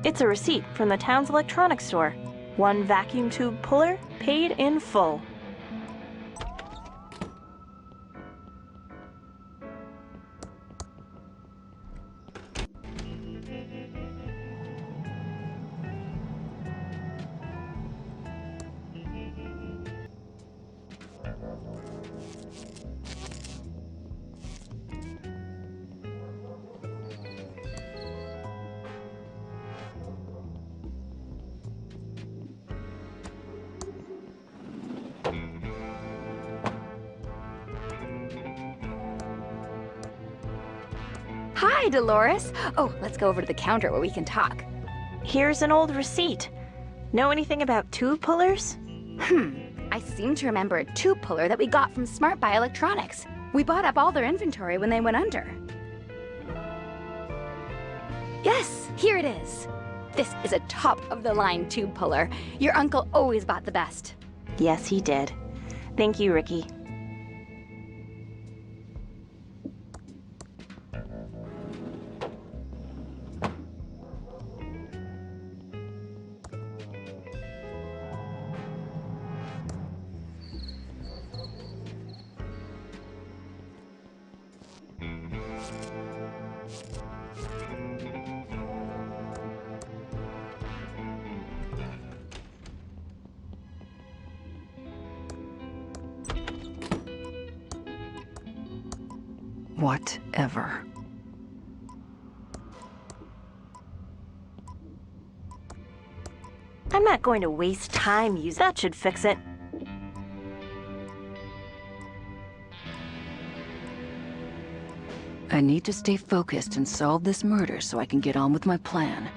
It's a receipt from the town's electronics store. 1 vacuum tube puller, paid in full. Hi, Dolores. Oh, let's go over to the counter where we can talk. Here's an old receipt. Know anything about tube pullers? I seem to remember a tube puller that we got from Smart Buy Electronics. We bought up all their inventory when they went under. Yes, here it is. This is a top-of-the-line tube puller. Your uncle always bought the best. Yes, he did. Thank you, Ricky. Whatever. I'm not going to waste time using that. Should fix it. I need to stay focused and solve this murder so I can get on with my plan.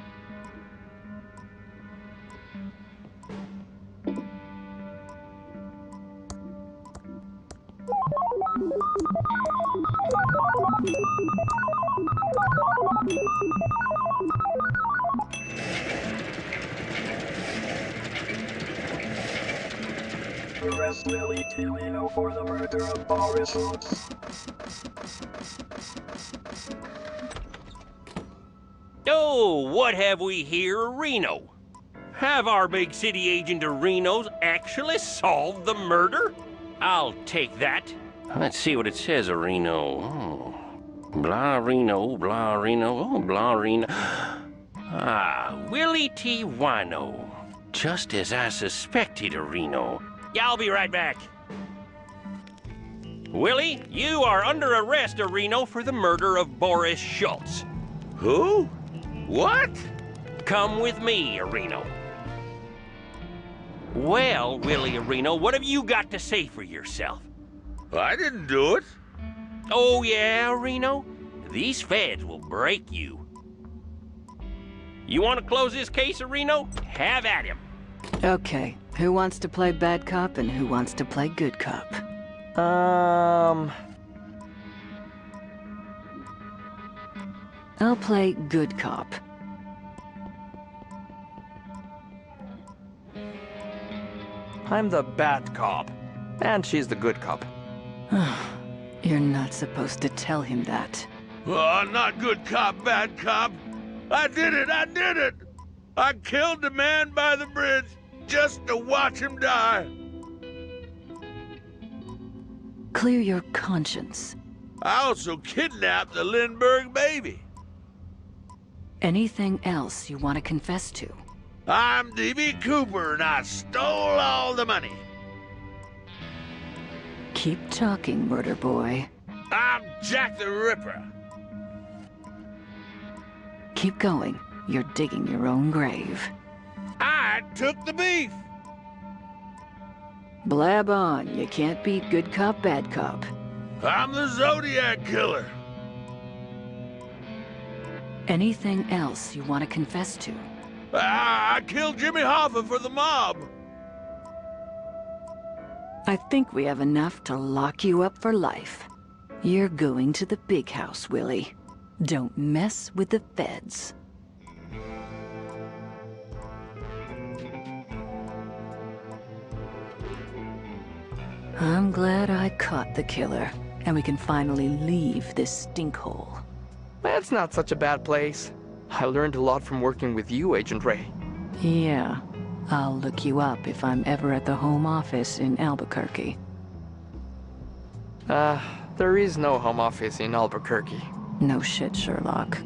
Arrest Lily Tilino for the murder of Boris. Oh, what have we here, Reno? Have our big city agent of Reno's actually solved the murder? I'll take that. Let's see what it says, Reno. Oh. Blah Reno, blah Reno, oh, blah Reno. Ah, Willie T. Wino. Just as I suspected, Reno. Yeah, I'll be right back. Willie, you are under arrest, Reno, for the murder of Boris Schultz. Who? What? Come with me, Reno. Well, Willie Reno, what have you got to say for yourself? I didn't do it. Oh, yeah, Reno? These feds will break you. You want to close this case, Reno? Have at him. Okay, who wants to play bad cop and who wants to play good cop? I'll play good cop. I'm the bad cop, and she's the good cop. You're not supposed to tell him that. Oh, not good cop, bad cop. I did it, I did it! I killed the man by the bridge just to watch him die. Clear your conscience. I also kidnapped the Lindbergh baby. Anything else you want to confess to? I'm D.B. Cooper, and I stole all the money. Keep talking, murder boy. I'm Jack the Ripper. Keep going. You're digging your own grave. I took the beef. Blab on. You can't beat good cop, bad cop. I'm the Zodiac Killer. Anything else you want to confess to? I killed Jimmy Hoffa for the mob. I think we have enough to lock you up for life. You're going to the big house, Willie. Don't mess with the feds. I'm glad I caught the killer, and we can finally leave this stinkhole. That's not such a bad place. I learned a lot from working with you, Agent Ray. Yeah, I'll look you up if I'm ever at the home office in Albuquerque. There is no home office in Albuquerque. No shit, Sherlock.